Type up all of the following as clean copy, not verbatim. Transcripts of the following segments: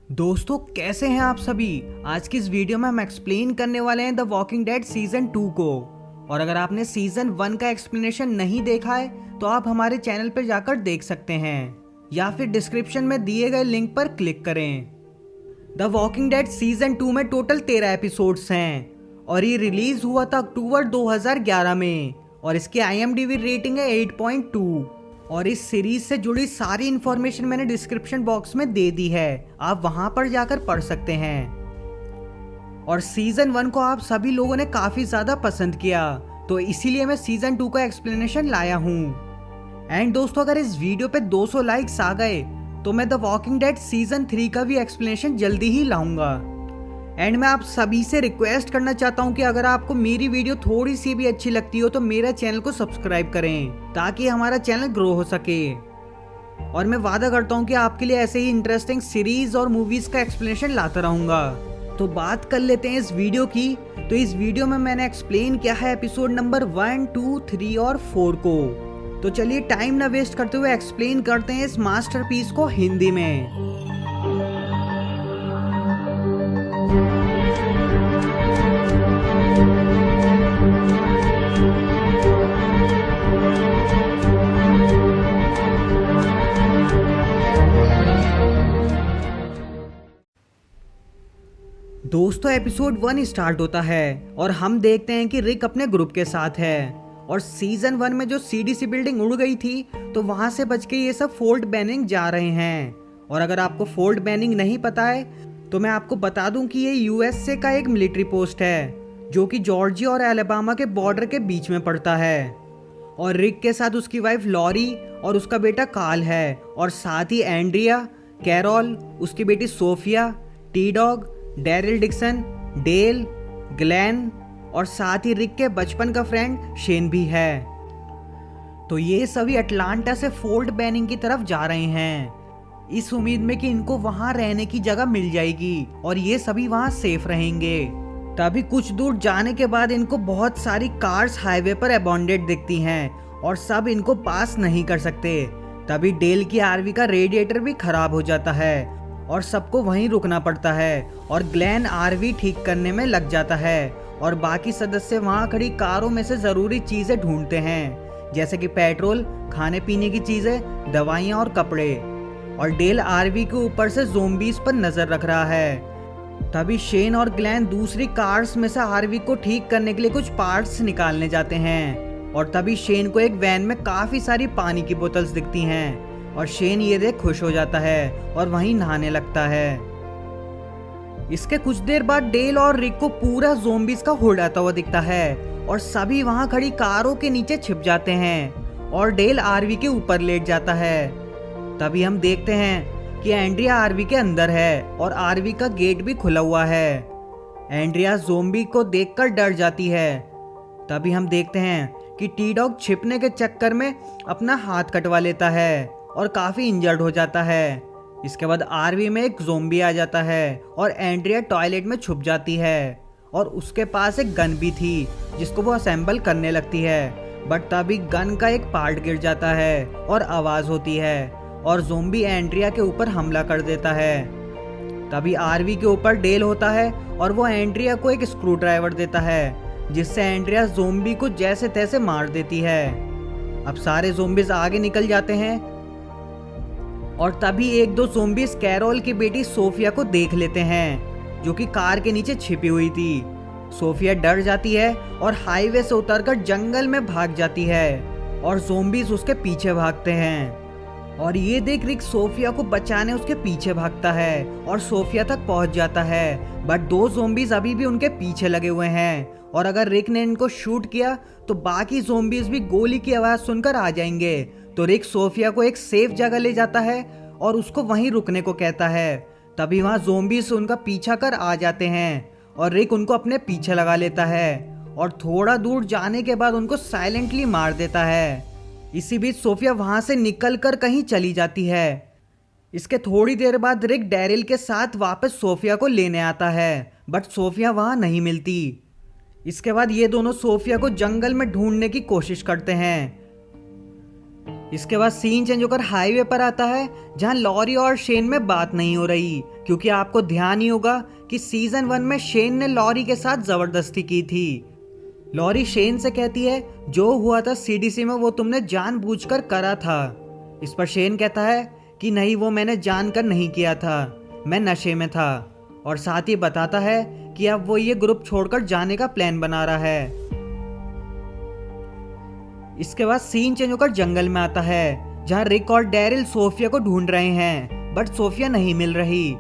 दोस्तों कैसे हैं आप सभी। आज की इस वीडियो में हम एक्सप्लेन करने वाले हैं द वॉकिंग डेड सीजन 2 को। और अगर आपने सीजन 1 का एक्सप्लेनेशन नहीं देखा है तो आप हमारे चैनल पर जाकर देख सकते हैं या फिर डिस्क्रिप्शन में दिए गए लिंक पर क्लिक करें। द वॉकिंग डेड सीजन 2 में टोटल 13 एपिसोड्स हैं और ये रिलीज हुआ था अक्टूबर 2011 में और इसकी IMDb रेटिंग है 8.2। और इस सीरीज से जुड़ी सारी इंफॉर्मेशन मैंने डिस्क्रिप्शन बॉक्स में दे दी है, आप वहां पर जाकर पढ़ सकते हैं। और सीजन 1 को आप सभी लोगों ने काफी ज्यादा पसंद किया तो इसीलिए मैं सीजन 2 का एक्सप्लेनेशन लाया हूँ। एंड दोस्तों अगर इस वीडियो पे 200 लाइक्स आ गए तो मैं द वॉकिंग डेड सीजन 3 का भी एक्सप्लेनेशन जल्दी ही लाऊंगा। एंड मैं आप सभी से रिक्वेस्ट करना चाहता हूँ कि अगर आपको मेरी वीडियो थोड़ी सी भी अच्छी लगती हो तो मेरा चैनल को सब्सक्राइब करें ताकि हमारा चैनल ग्रो हो सके। और मैं वादा करता हूँ कि आपके लिए ऐसे ही इंटरेस्टिंग सीरीज और मूवीज का एक्सप्लेनेशन लाता रहूंगा। तो बात कर लेते हैं इस वीडियो की। तो इस वीडियो में मैंने एक्सप्लेन किया है एपिसोड नंबर 1, 2, 3 और 4 को। तो चलिए टाइम ना वेस्ट करते हुए एक्सप्लेन करते हैं इस मास्टरपीस को हिंदी में। दोस्तों एपिसोड 1 स्टार्ट होता है और हम देखते हैं कि रिक अपने ग्रुप के साथ है। और सीजन 1 में जो CDC बिल्डिंग उड़ गई थी तो वहां से बच के ये सब फोर्ट बेनिंग जा रहे हैं। और अगर आपको फोर्ट बेनिंग नहीं पता है तो मैं आपको बता दूं कि ये USA का एक मिलिट्री पोस्ट है जो कि जॉर्जिया और एलाबामा के बॉर्डर के बीच में पड़ता है। और रिक के साथ उसकी वाइफ लॉरी और उसका बेटा कार्ल है और साथ ही एंड्रिया, कैरोल, उसकी बेटी Sophia, T Dog, Daryl Dixon, Dale, Glenn और साथ ही रिक के बचपन का फ्रेंड शेन भी है। तो ये सभी अटलांटा से फोर्ट बेनिंग की तरफ जा रहे हैं इस उम्मीद में कि इनको वहां रहने की जगह मिल जाएगी और ये सभी वहां सेफ रहेंगे। तभी कुछ दूर जाने के बाद इनको बहुत सारी कार्स हाईवे पर अबॉन्डेड दिखती हैं और सब इनको पास नहीं कर सकते। तभी डेल की RV का रेडिएटर भी खराब हो जाता है और सबको वहीं रुकना पड़ता है और ग्लेन RV ठीक करने में लग जाता है और बाकी सदस्य वहां खड़ी कारों में से जरूरी चीजें ढूंढते हैं जैसे कि पेट्रोल, खाने पीने की चीजें, दवाइयां और कपड़े। और डेल RV के ऊपर से ज़ोंबीज पर नजर रख रहा है। तभी शेन और ग्लेन दूसरी कार्स में से RV को ठीक करने के लिए कुछ पार्ट्स निकालने जाते हैं। और तभी शेन को एक वैन में काफी सारी पानी की बोतल्स दिखती हैं और शेन ये देख खुश हो जाता है और वहीं नहाने लगता है। इसके कुछ देर बाद डेल और रिक को पूरा ज़ोंबीज का होड़ आता हुआ दिखता है और सभी वहां खड़ी कारों के नीचे छिप जाते हैं और डेल RV के ऊपर लेट जाता है। तभी हम देखते हैं कि एंड्रिया RV के अंदर है और RV का गेट भी खुला हुआ है। एंड्रिया ज़ोंबी को देखकर डर जाती है। तभी हम देखते हैं कि टी डॉग छिपने के चक्कर में अपना हाथ कटवा लेता है और काफी इंजर्ड हो जाता है। इसके बाद RV में एक ज़ोंबी आ जाता है और एंड्रिया टॉयलेट में छुप जाती है और उसके पास एक गन भी थी जिसको वो असेंबल करने लगती है। बट तभी गन का एक पार्ट गिर जाता है और आवाज होती है और ज़ोंबी एंड्रिया के ऊपर हमला कर देता है। तभी RV के ऊपर डेल होता है और वो एंड्रिया को एक स्क्रू ड्राइवर देता है जिससे एंड्रिया ज़ोंबी को जैसे तैसे मार देती है। अब सारे ज़ोंबीज आगे निकल जाते हैं और तभी एक दो ज़ोंबीज कैरोल की बेटी सोफिया को देख लेते हैं जो कि कार के नीचे छिपी हुई थी। सोफिया डर जाती है और हाईवे से उतरकर जंगल में भाग जाती है और ज़ोंबीज उसके पीछे भागते हैं। और ये देख रिक सोफिया को बचाने उसके पीछे भागता है और सोफिया तक पहुंच जाता है। बट दो ज़ोंबीज अभी भी उनके पीछे लगे हुए हैं और अगर रिक ने इनको शूट किया तो बाकी ज़ोंबीज भी गोली की आवाज सुनकर आ जाएंगे। तो रिक सोफिया को एक सेफ जगह ले जाता है और उसको वहीं रुकने को कहता है। तभी वहां ज़ोंबीज उनका पीछा कर आ जाते हैं और रिक उनको अपने पीछे लगा लेता है और थोड़ा दूर जाने के बाद उनको साइलेंटली मार देता है। इसी बीच सोफिया वहां से निकलकर कहीं चली जाती है। इसके थोड़ी देर बाद रिक डैरिल के साथ वापस सोफिया को लेने आता है बट सोफिया वहां नहीं मिलती। इसके बाद ये दोनों सोफिया को जंगल में ढूंढने की कोशिश करते हैं इसके बाद सीन चेंज होकर हाईवे पर आता है जहां लॉरी और शेन में बात नहीं हो रही, क्योंकि आपको ध्यान ही होगा कि सीजन 1 में शेन ने लॉरी के साथ जबरदस्ती की थी। लॉरी शेन से कहती है जो हुआ था सीडीसी में वो तुमने जानबूझकर करा था। इस पर शेन कहता है कि नहीं, वो मैंने जानकर नहीं किया था, मैं नशे में था। और साथ ही बताता है कि अब वो ये ग्रुप छोड़कर जाने का प्लान बना रहा है। इसके बाद सीन चेंज होकर जंगल में आता है जहां रिक और डैरिल सोफिया को ढूंढ रहे हैं, बट सोफिया नहीं मिल रही।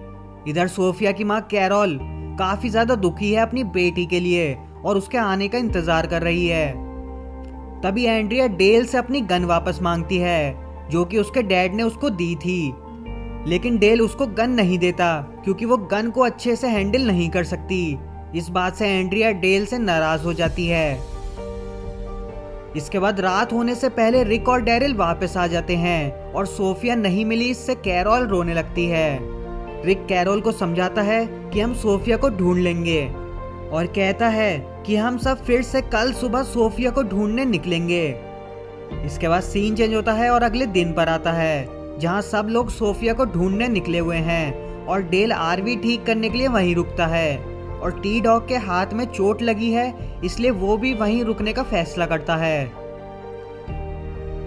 इधर सोफिया की माँ कैरोल काफी ज्यादा दुखी है अपनी बेटी के लिए और उसके आने का इंतजार कर रही है। तभी एंड्रिया डेल से अपनी गन वापस मांगती है जो कि उसके डैड ने उसको दी थी, लेकिन डेल उसको गन नहीं देता क्योंकि वो गन को अच्छे से हैंडल नहीं कर सकती। इस बात से एंड्रिया डेल से नाराज हो जाती है। इसके बाद रात होने से पहले रिक और डैरिल वापस आ जाते हैं और सोफिया नहीं मिली, इससे कैरोल रोने लगती है। रिक कैरोल को समझाता है कि हम सोफिया को ढूंढ लेंगे और कहता है कि हम सब फिर से कल सुबह सोफिया को ढूंढने निकलेंगे। इसके बाद सीन चेंज होता है और अगले दिन पर आता है जहां सब लोग सोफिया को ढूंढने निकले हुए हैं और डेल आरवी ठीक करने के लिए वहीं रुकता है और टी डॉग के हाथ में चोट लगी है, इसलिए वो भी वहीं रुकने का फैसला करता है।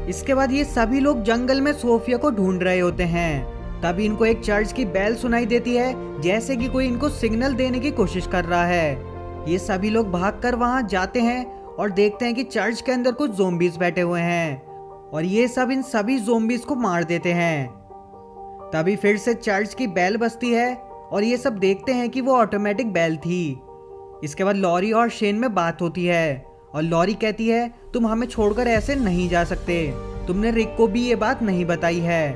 इसके बाद ये सभी लोग जंगल में सोफिया को ढूंढ रहे होते हैं। तभी इनको एक चर्च की बेल सुनाई देती है, जैसे कि कोई इनको सिग्नल देने की कोशिश कर रहा है। ये सभी लोग भागकर वहां जाते हैं और देखते हैं कि चर्च के अंदर कुछ ज़ोंबीज बैठे हुए हैं और ये सब इन सभी ज़ोंबीज को मार देते हैं। तभी फिर से चर्च की बेल बजती है और ये सब देखते हैं कि वो ऑटोमेटिक बेल थी। इसके बाद लॉरी और शेन में बात होती है और लॉरी कहती है तुम हमें छोड़कर ऐसे नहीं जा सकते, तुमने रिक को भी ये बात नहीं बताई है।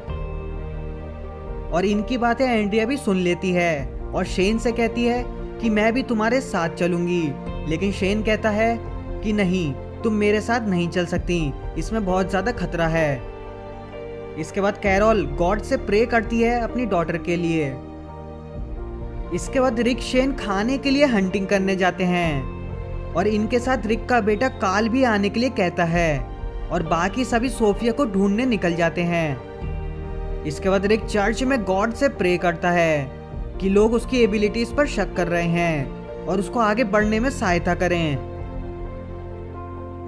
और इनकी बातें एंड्रिया भी सुन लेती है और शेन से कहती है कि मैं भी तुम्हारे साथ चलूंगी, लेकिन शेन कहता है कि नहीं, तुम मेरे साथ नहीं चल सकती, इसमें बहुत ज्यादा खतरा है। इसके बाद कैरोल गॉड से प्रे करती है अपनी डॉटर के लिए। इसके बाद रिक शेन खाने के लिए हंटिंग करने जाते हैं और इनके साथ रिक का बेटा काल भी आने के लिए कहता है और बाकी सभी सोफिया को ढूंढने निकल जाते हैं। इसके बाद रिक चर्च में गॉड से प्रे करता है कि लोग उसकी एबिलिटीज पर शक कर रहे हैं और उसको आगे बढ़ने में सहायता करें।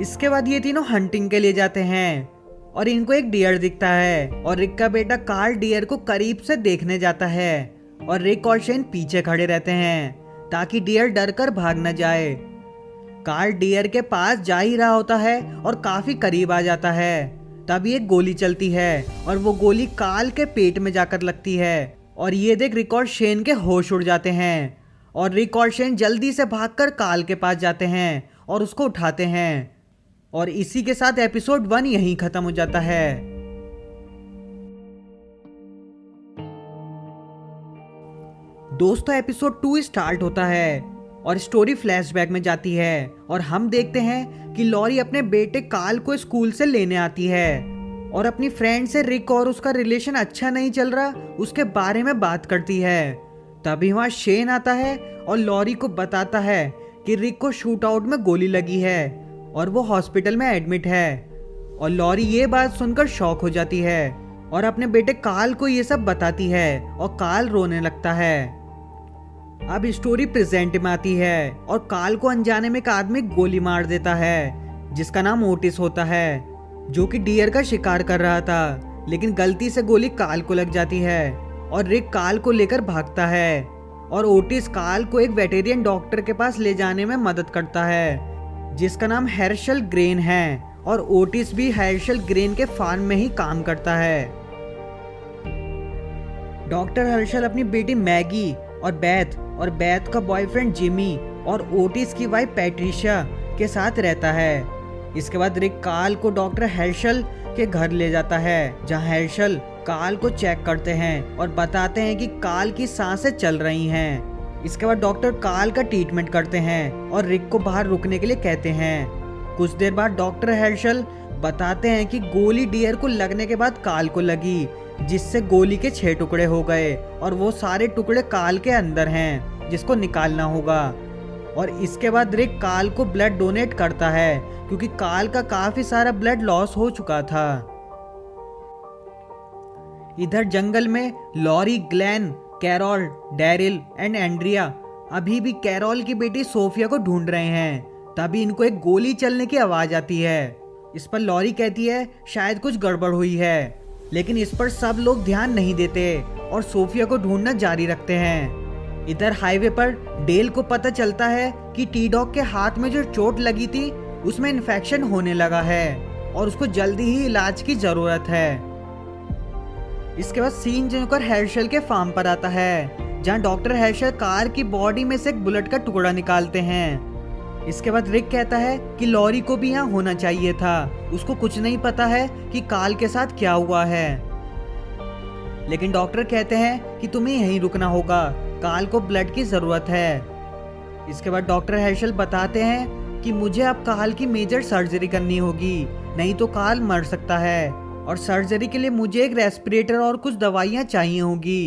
इसके बाद ये तीनों हंटिंग के लिए जाते हैं और इनको एक डियर दिखता है और रिक का बेटा कार्ल डियर को करीब से देखने जाता है और रिक और शेन पीछे खड़े रहते हैं ताकि डियर डर कर भाग न जाए। कार्ल डियर के पास जा ही रहा होता है और काफी करीब आ जाता है। तभी एक गोली चलती है और वो गोली कार्ल के पेट में जाकर लगती है और ये देख रिक और शेन के होश उड़ जाते हैं और रिक और शेन जल्दी से भागकर कार्ल के पास जाते हैं और उसको उठाते हैं। और इसी के साथ एपिसोड 1 यहीं खत्म हो जाता है। दोस्तों एपिसोड 2 स्टार्ट होता है और स्टोरी फ्लैशबैक में जाती है और हम देखते हैं कि लॉरी अपने बेटे कार्ल को स्कूल से लेने आती है और अपनी फ्रेंड से रिक और उसका रिलेशन अच्छा नहीं चल रहा उसके बारे में बात करती है। तभी वहां शेन आता है और लॉरी को बताता है कि रिक को शूट आउट में गोली लगी है और वो हॉस्पिटल में एडमिट है। और लॉरी ये बात सुनकर शॉक हो जाती है और अपने बेटे कार्ल को ये सब बताती है और कार्ल रोने लगता है। अब स्टोरी प्रेजेंट में आती है और कार्ल को अनजाने में एक आदमी गोली मार देता है जिसका नाम ओटिस होता है, जो कि डियर का शिकार कर रहा था, लेकिन गलती से गोली कार्ल को लग जाती है और रिक कार्ल को लेकर भागता है और ओटिस कार्ल को एक वेटेरियन डॉक्टर के पास ले जाने में मदद करता है जिसका नाम हर्शल ग्रेन है और ओटिस भी हर्शल ग्रेन के फार्म में ही काम करता है। डॉक्टर हर्शल अपनी बेटी मैगी और बैथ का बॉयफ्रेंड जिमी और ओटिस की वाइफ पैट्रिशिया के साथ रहता है। इसके बाद रिक कार्ल को डॉक्टर हर्शल के घर ले जाता है जहां हर्शल कार्ल को चेक करते हैं और बताते हैं कि कार्ल की सांसें चल रही हैं। इसके बाद डॉक्टर कार्ल का ट्रीटमेंट करते हैं और रिक को बाहर रुकने के लिए कहते हैं। कुछ देर बाद डॉक्टर हर्शल बताते हैं कि गोली डियर को लगने के बाद कार्ल को लगी, जिससे गोली के 6 टुकड़े हो गए और वो सारे टुकड़े कार्ल के अंदर हैं जिसको निकालना होगा। और इसके बाद रिक कार्ल को ब्लड डोनेट करता है क्योंकि कार्ल का काफी सारा ब्लड लॉस हो चुका था। इधर जंगल में Lori, Glenn, Carol, Daryl and Andrea अभी भी कैरोल की बेटी सोफिया को ढूंढ रहे हैं। तभी इनको एक गोली चलने की आवाज आती है। इस पर लॉरी कहती है शायद कुछ गड़बड़ हुई है, लेकिन इस पर सब लोग ध्यान नहीं देते और सोफिया को ढूंढना जारी रखते हैं। इधर हाईवे पर डेल को पता चलता है कि टी डॉग के हाथ में जो चोट लगी थी उसमें इन्फेक्शन होने लगा है और उसको जल्दी ही इलाज की जरूरत है। इसके बाद सीन जोकर हेर्शल के फार्म पर आता है, जहां डॉक्टर हेर्शल कार की बॉडी में से एक बुलेट का टुकड़ा निकालते हैं। इसके बाद रिक कहता है कि लॉरी को भी यहाँ होना चाहिए था, उसको कुछ नहीं पता है कि काल के साथ क्या हुआ है। लेकिन डॉक्टर कहते हैं कि तुम्हें यहीं रुकना होगा, काल को ब्लड की जरूरत है। इसके बाद डॉक्टर हेर्शल बताते हैं कि मुझे अब काल की मेजर सर्जरी करनी होगी, नहीं तो काल मर सकता है और सर्जरी के लिए मुझे एक रेस्पिरेटर और कुछ दवाइयाँ चाहिए होगी।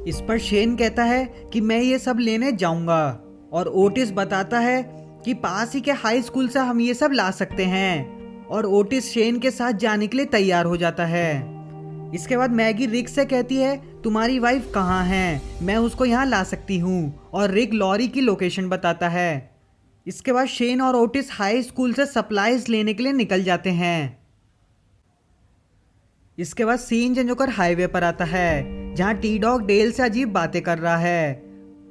इस पर शेन कहता है कि मैं ये सब लेने जाऊंगा और ओटिस बताता है कि पास ही के हाई स्कूल से हम ये सब ला सकते हैं और ओटिस शेन के साथ जाने के लिए तैयार हो जाता है। इसके बाद मैगी रिक से कहती है तुम्हारी वाइफ कहाँ है, मैं उसको यहाँ ला सकती हूँ, और रिक लॉरी की लोकेशन बताता है। इसके बाद शेन और ओटिस हाई स्कूल से सप्लाईज लेने के लिए निकल जाते हैं। इसके बाद सीन चेंज होकर हाईवे पर आता है, जहाँ टी डॉग डेल से अजीब बातें कर रहा है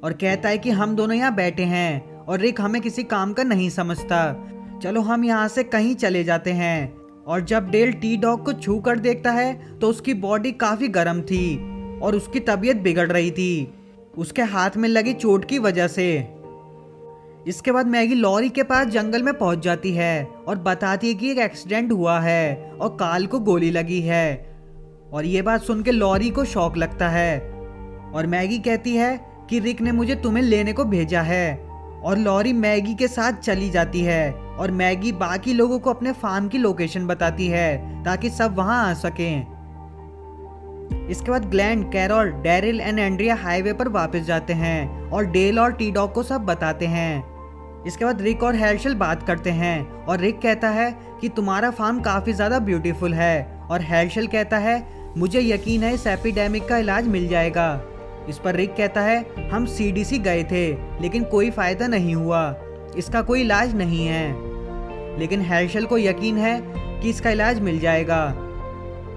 और कहता है कि हम दोनों यहाँ बैठे हैं और रिक हमें किसी काम का नहीं समझता, चलो हम यहाँ से कहीं चले जाते हैं। और जब डेल टी डॉग को छू कर देखता है तो उसकी बॉडी काफी गर्म थी और उसकी तबीयत बिगड़ रही थी उसके हाथ में लगी चोट की वजह से। इसके बाद मैगी लॉरी के पास जंगल में पहुंच जाती है और बताती है कि एक एक्सीडेंट हुआ है और काल को गोली लगी है। और ये बात सुन के लॉरी को शॉक लगता है और मैगी कहती है कि रिक ने मुझे तुम्हें लेने को भेजा है, और लॉरी मैगी के साथ चली जाती है और मैगी बाकी लोगों को अपने फार्म की लोकेशन बताती है ताकि सब वहां आ सकें। इसके बाद Glenn, Carol, Daryl and Andrea highway पर वापस जाते हैं और डेल और टी डॉग को सब बताते हैं। इसके बाद रिक और हेर्शल बात करते हैं और रिक कहता है कि तुम्हारा फार्म काफी ज्यादा ब्यूटीफुल है, और हेर्शल कहता है मुझे यकीन है इस एपिडेमिक का इलाज मिल जाएगा। इस पर रिक कहता है हम सीडीसी गए थे लेकिन कोई फायदा नहीं हुआ, इसका कोई इलाज नहीं है। लेकिन हेर्शल को यकीन है कि इसका इलाज मिल जाएगा।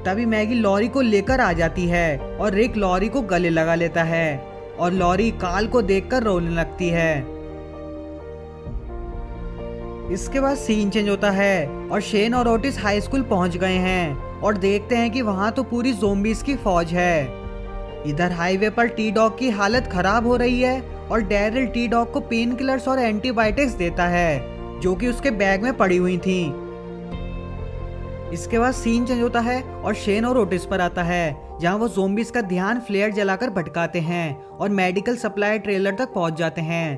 तभी मैगी लॉरी को लेकर आ जाती है और रिक लॉरी को गले लगा लेता है और लॉरी काल को देखकर रोने लगती है। इसके बाद सीन चेंज होता है और शेन और ओटिस हाई स्कूल पहुंच गए हैं और देखते हैं कि वहां तो पूरी ज़ोंबीज़ की फौज है। इधर हाईवे पर टी डॉग की हालत खराब हो रही है और डैरिल टी डॉग को पेन किलर्स और एंटीबायोटिक्स देता है जो कि उसके बैग में पड़ी हुई थी। इसके बाद सीन चेंज होता है और शेन और ओटिस पर आता है, जहां वो ज़ोंबीज़ का ध्यान फ्लेयर जलाकर भटकाते हैं और मेडिकल सप्लाई ट्रेलर तक पहुंच जाते हैं।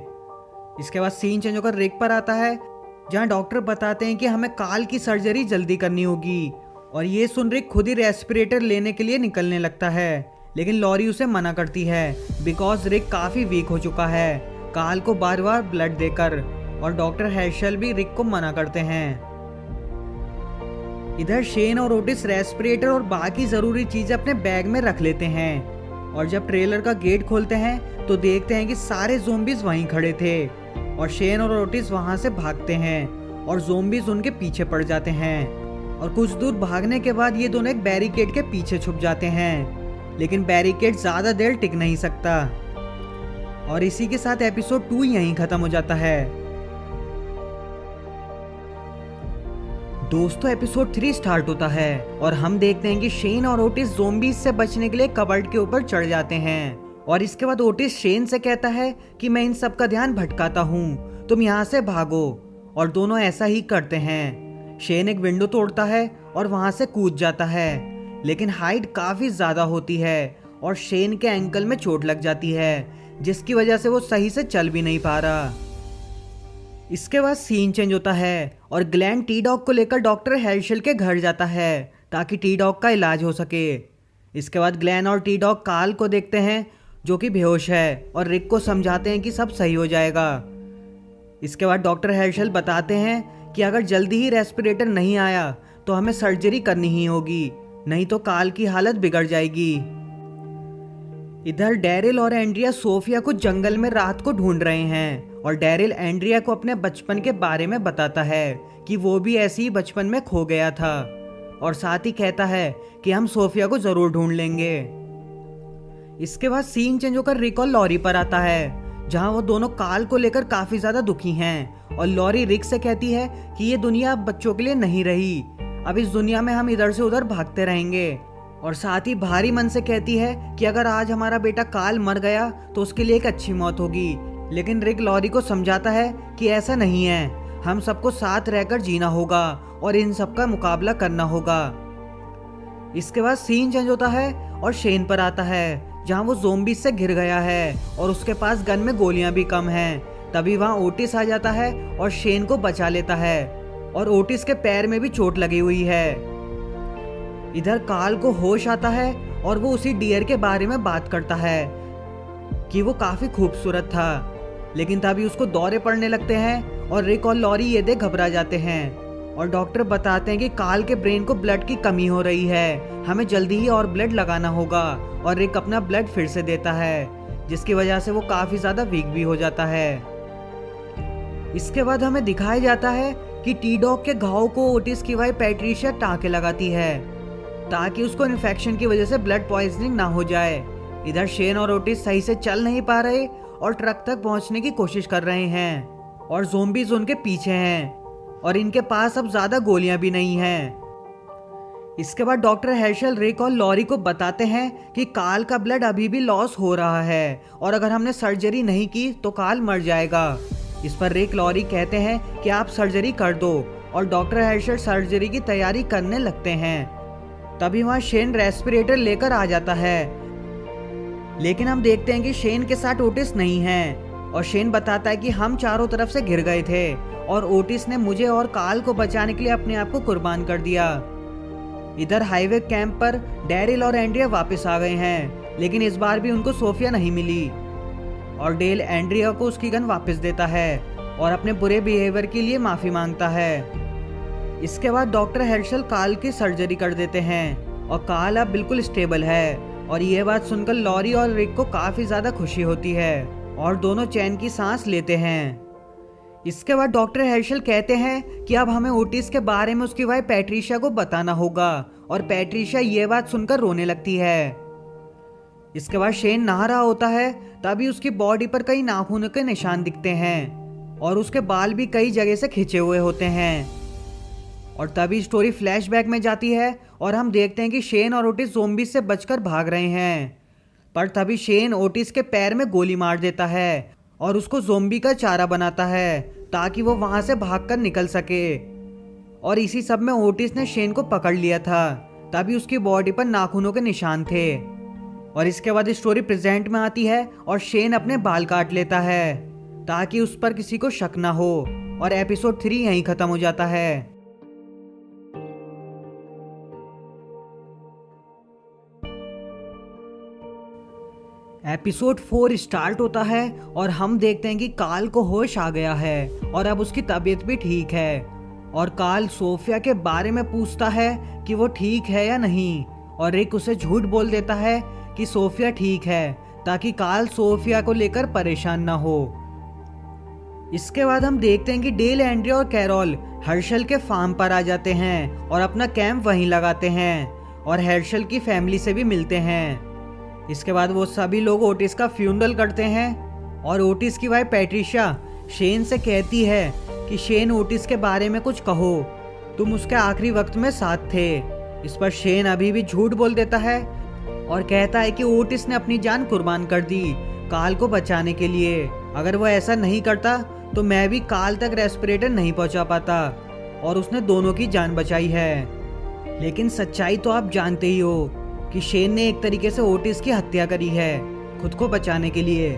इसके बाद सीन चेंज होकर रिक पर आता है, जहां डॉक्टर बताते हैं कि हमें काल की सर्जरी जल्दी करनी होगी, और ये सुन रिक खुद ही रेस्पिरेटर लेने के लिए निकलने लगता है। लेकिन लॉरी उसे मना करती है बिकॉज रिक काफी वीक हो चुका है काल को बार बार ब्लड देकर, और डॉक्टर हेर्शल भी रिक को मना करते हैं। इधर शेन और ओटिस रेस्पिरेटर और बाकी जरूरी चीजें अपने बैग में रख लेते हैं, और जब ट्रेलर का गेट खोलते हैं तो देखते हैं कि सारे ज़ोंबीज़ वहीं खड़े थे, और शेन और ओटिस वहां से भागते हैं और ज़ोंबीज़ उनके पीछे पड़ जाते हैं। और कुछ दूर भागने के बाद ये दोनों एक बैरिकेड के पीछे छुप जाते हैं, लेकिन बैरिकेड ज्यादा देर टिक नहीं सकता। और इसी के साथ एपिसोड 2 यहीं खत्म हो जाता है। दोस्तों एपिसोड 3 स्टार्ट होता है और हम देखते हैं कि शेन और ओटिस ज़ोंबीज़ से बचने के लिए कबर्ड के ऊपर चढ़ जाते हैं, और इसके बाद ओटिस शेन से कहता है कि मैं इन सब का ध्यान भटकाता हूँ, तुम यहाँ से भागो, और दोनों ऐसा ही करते हैं। शेन एक विंडो तोड़ता है और वहां से कूद जाता है, लेकिन हाइट काफी ज्यादा होती है और शेन के एंकल में चोट लग जाती है, जिसकी वजह से वो सही से चल भी नहीं पा रहा। इसके बाद सीन चेंज होता है और ग्लेन टी डॉग को लेकर डॉक्टर हेर्शल के घर जाता है ताकि टी डॉग का इलाज हो सके। इसके बाद ग्लेन और टी डॉग काल को देखते हैं जो कि बेहोश है और रिक को समझाते हैं कि सब सही हो जाएगा। इसके बाद डॉक्टर हेर्शल बताते हैं कि अगर जल्दी ही रेस्पिरेटर नहीं आया तो हमें सर्जरी करनी ही होगी, नहीं तो काल की हालत बिगड़ जाएगी। इधर डैरिल और एंड्रिया सोफिया को जंगल में रात को ढूंढ रहे हैं और डैरिल एंड्रिया को अपने बचपन के बारे में बताता है कि वो भी ऐसे ही बचपन में खो गया था और साथ ही कहता है कि हम सोफिया को जरूर ढूंढ लेंगे। इसके बाद सीन चेंज होकर रिक और लॉरी पर आता है, जहां वो दोनों काल को लेकर काफी ज्यादा दुखी हैं और लॉरी रिक से कहती है कि ये दुनिया अब बच्चों के लिए नहीं रही, अब इस दुनिया में हम इधर से उधर भागते रहेंगे। और साथ ही भारी मन से कहती है कि अगर आज हमारा बेटा काल मर गया तो उसके लिए एक अच्छी मौत होगी। लेकिन रिक लॉरी को समझाता है कि ऐसा नहीं है, हम सबको साथ रहकर जीना होगा और इन सब का मुकाबला करना होगा। इसके बाद सीन चेंज होता है और शेन पर आता है, जहां वो ज़ोंबी से घिर गया है और उसके पास गन में गोलियां भी कम हैं। तभी वहां ओटिस आ जाता है और शेन को बचा लेता है और ओटिस के पैर में भी चोट लगी हुई है। इधर काल को होश आता है और वो उसी डियर के बारे में बात करता है कि वो काफी खूबसूरत था। लेकिन तभी उसको दौरे पड़ने लगते हैं और रिक और लॉरी ये देख घबरा जाते हैं और डॉक्टर बताते हैं कि काल के ब्रेन को ब्लड की कमी हो रही है, हमें जल्दी ही और ब्लड लगाना होगा। और रिक अपना ब्लड फिर से देता है, जिसकी वजह से वो काफी ज्यादा वीक भी हो जाता है। इसके बाद हमें दिखाया जाता है कि टी डॉग के घाव को ओटिस की वाइफ पैट्रिशिया टाँके लगाती है ताकि उसको इन्फेक्शन की वजह से ब्लड पॉइजनिंग ना हो जाए। इधर शेन और ओटिस सही से चल नहीं पा रहे और ट्रक तक पहुंचने की कोशिश कर रहे हैं और ज़ोंबीज उनके पीछे हैं और इनके पास अब ज्यादा गोलियां भी नहीं हैं। इसके बाद डॉक्टर हेर्शल रिक और लॉरी को बताते हैं कि काल का ब्लड अभी भी लॉस हो रहा है और अगर हमने सर्जरी नहीं की तो काल मर जाएगा। इस पर रिक लॉरी कहते हैं कि आप सर्जरी कर दो और डॉक्टर हेर्शल सर्जरी की तैयारी करने लगते हैं। तभी वहां शेन रेस्पिरेटर लेकर आ जाता है, लेकिन हम देखते हैं कि शेन के साथ ओटिस नहीं है और शेन बताता है कि हम चारों तरफ से घिर गए थे और ओटिस ने मुझे और काल को बचाने के लिए अपने आप को कुर्बान कर दिया। इधर हाईवे कैंप पर डैरिल और एंड्रिया वापस आ गए हैं, लेकिन इस बार भी उनको सोफिया नहीं मिली और डेल एंड्रिया को उसकी गन वापस देता है और अपने बुरे बिहेवियर के लिए माफी मांगता है। इसके बाद डॉक्टर हेर्शल काल की सर्जरी कर देते हैं और काल अब बिल्कुल स्टेबल है और ये बात सुनकर लॉरी और रिक को काफी ज्यादा खुशी होती है और दोनों चैन की सांस लेते हैं। इसके बाद डॉक्टर हेर्शल कहते हैं कि अब हमें ओटिस के बारे में उसकी वाइफ पैट्रिशिया को बताना होगा और पैट्रिशिया ये बात सुनकर रोने लगती है। इसके बाद शेन नहा रहा होता है, तभी उसकी बॉडी पर कई नाखूनों के निशान दिखते हैं और उसके बाल भी कई जगह से खिंचे हुए होते हैं। और तभी स्टोरी फ्लैशबैक में जाती है और हम देखते हैं कि शेन और ओटिस ज़ोंबी से बचकर भाग रहे हैं, पर तभी शेन ओटिस के पैर में गोली मार देता है और उसको ज़ोंबी का चारा बनाता है ताकि वो वहां से भागकर निकल सके। और इसी सब में ओटिस ने शेन को पकड़ लिया था, तभी उसकी बॉडी पर नाखूनों के निशान थे। और इसके बाद स्टोरी प्रेजेंट में आती है और शेन अपने बाल काट लेता है ताकि उस पर किसी को शक ना हो और एपिसोड 3 यहीं खत्म हो जाता है। एपिसोड 4 स्टार्ट होता है और हम देखते हैं कि काल को होश आ गया है और अब उसकी तबीयत भी ठीक है और काल सोफिया के बारे में पूछता है कि वो ठीक है या नहीं और रिक उसे झूठ बोल देता है कि सोफिया ठीक है ताकि काल सोफिया को लेकर परेशान ना हो। इसके बाद हम देखते हैं कि डेल एंड्रिया और कैरोल हर्शल के फार्म पर आ जाते हैं और अपना कैंप वहीं लगाते हैं और हर्शल की फैमिली से भी मिलते हैं। इसके बाद वो सभी लोग ओटिस का फ्यूनरल करते हैं और ओटिस की वाइफ पैट्रिशिया शेन से कहती है कि शेन ओटिस के बारे में कुछ कहो, तुम उसके आखिरी वक्त में साथ थे। इस पर शेन अभी भी झूठ बोल देता है और कहता है कि ओटिस ने अपनी जान कुर्बान कर दी काल को बचाने के लिए, अगर वो ऐसा नहीं करता तो मैं भी काल तक रेस्पिरेटर नहीं पहुंचा पाता और उसने दोनों की जान बचाई है। लेकिन सच्चाई तो आप जानते ही हो कि शेन ने एक तरीके से ओटिस की हत्या करी है खुद को बचाने के लिए।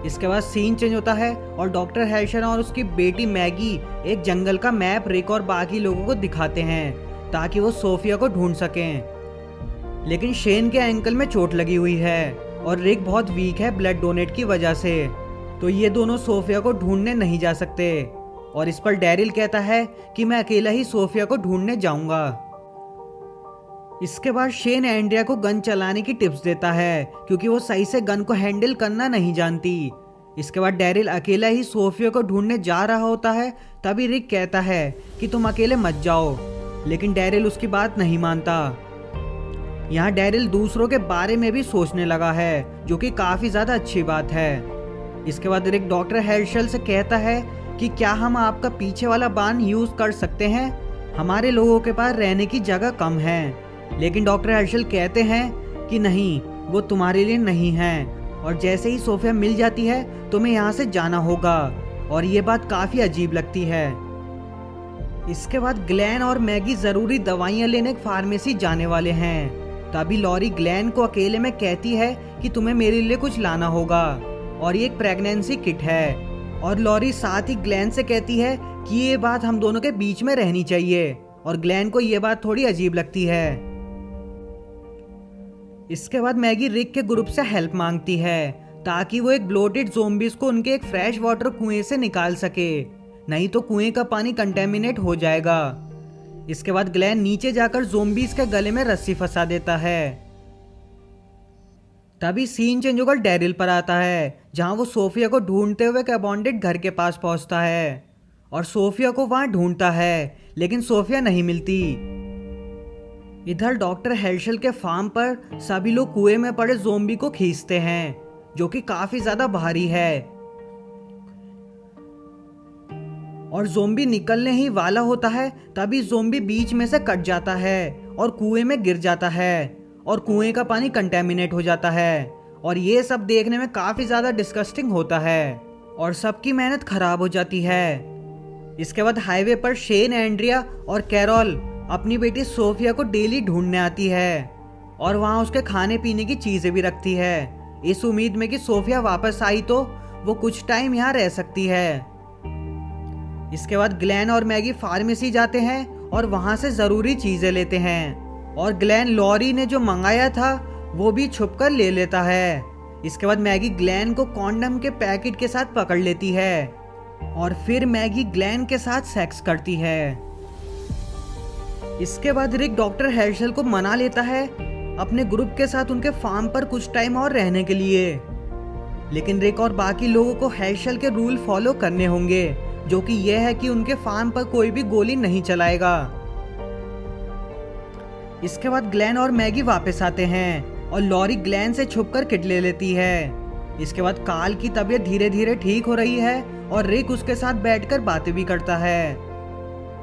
इसके बाद सीन चेंज होता है और डॉक्टर हेर्शल और उसकी बेटी मैगी एक जंगल का मैप रिक और बाकी लोगों को दिखाते हैं ताकि वो सोफिया को ढूंढ सकें। लेकिन शेन के एंकल में चोट लगी हुई है और रिक बहुत वीक है ब्लड डोनेट की वजह से, तो ये दोनों सोफिया को ढूंढने नहीं जा सकते। और इस पर डैरिल कहता है कि मैं अकेला ही सोफिया को ढूंढने जाऊंगा। इसके बाद शेन एंड्रिया को गन चलाने की टिप्स देता है क्योंकि वो सही से गन को हैंडल करना नहीं जानती। इसके बाद डैरिल अकेला ही सोफिया को ढूंढने जा रहा होता है, तभी रिक कहता है कि तुम अकेले मत जाओ, लेकिन डैरिल उसकी बात नहीं मानता। यहाँ डैरिल दूसरों के बारे में भी सोचने लगा है, जो कि काफी ज्यादा अच्छी बात है। इसके बाद रिक डॉक्टर हेर्शल से कहता है कि क्या हम आपका पीछे वाला बांध यूज कर सकते हैं, हमारे लोगों के पास रहने की जगह कम है। लेकिन डॉक्टर हेर्शल कहते हैं कि नहीं, वो तुम्हारे लिए नहीं है, और जैसे ही सोफिया मिल जाती है तुम्हें यहाँ से जाना होगा, और ये बात काफी अजीब लगती है। इसके बाद ग्लेन और मैगी जरूरी दवाइयाँ लेने फार्मेसी जाने वाले हैं। तभी लॉरी ग्लेन को अकेले में कहती है कि तुम्हें मेरे लिए कुछ लाना होगा, और ये एक प्रेगनेंसी किट है। और लॉरी साथ ही ग्लेन से कहती है कि ये बात हम दोनों के बीच में रहनी चाहिए, और ग्लेन को ये बात थोड़ी अजीब लगती है। इसके बाद मैगी रिक के ग्रुप से हेल्प मांगती है ताकि वो एक ब्लोटेड ज़ोंबीज को उनके एक फ्रेश वाटर कुएं से निकाल सके, नहीं तो कुएं का पानी कंटेमिनेट हो जाएगा। इसके बाद ग्लेन नीचे जाकर ज़ोंबीज के गले में रस्सी फंसा देता है। तभी सीन चेंज होकर डैरिल पर आता है, जहां वो सोफिया को ढूंढते हुए एक अबॉन्डेड घर के पास पहुंचता है और सोफिया को वहां ढूंढता है, लेकिन सोफिया नहीं मिलती। इधर डॉक्टर हेर्शल के फार्म पर सभी लोग कुएं में पड़े ज़ोंबी को खींचते हैं, जो कि काफी ज्यादा भारी है, और ज़ोंबी निकलने ही वाला होता है तभी ज़ोंबी बीच में से कट जाता है और कुएं में गिर जाता है, और कुएं का पानी कंटेमिनेट हो जाता है। और ये सब देखने में काफी ज्यादा डिस्गस्टिंग होता है, और सबकी मेहनत खराब हो जाती है। इसके बाद हाईवे पर शेन एंड्रिया और कैरोल अपनी बेटी सोफिया को डेली ढूंढने आती है, और वहां उसके खाने पीने की चीजें भी रखती है, इस उम्मीद में कि सोफिया वापस आई तो वो कुछ टाइम यहाँ रह सकती है। इसके बाद ग्लेन और मैगी फार्मेसी जाते हैं और वहां से जरूरी चीजें लेते हैं, और ग्लेन लॉरी ने जो मंगाया था वो भी छुपकर ले लेता है। इसके बाद मैगी ग्लेन को कॉन्डम के पैकेट के साथ पकड़ लेती है, और फिर मैगी ग्लेन के साथ सेक्स करती है। इसके बाद रिक डॉक्टर हेर्शल को मना लेता है अपने ग्रुप के साथ उनके फार्म पर कुछ टाइम और रहने के लिए, लेकिन रिक और बाकी लोगों को हेर्शल के रूल फॉलो करने होंगे, जो कि यह है कि उनके फार्म पर कोई भी गोली नहीं चलाएगा। इसके बाद ग्लेन और मैगी वापस आते हैं और लॉरी ग्लेन से छुपकर किट ले लेती है। इसके बाद कार्ल की तबीयत धीरे धीरे ठीक हो रही है और रिक उसके साथ बैठकर बातें भी करता है।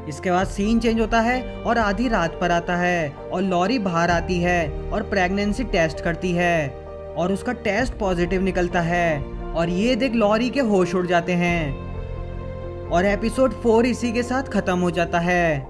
इसके बाद सीन चेंज होता है और आधी रात पर आता है और लॉरी बाहर आती है और प्रेगनेंसी टेस्ट करती है, और उसका टेस्ट पॉजिटिव निकलता है, और ये देख लॉरी के होश उड़ जाते हैं। और एपिसोड 4 इसी के साथ खत्म हो जाता है।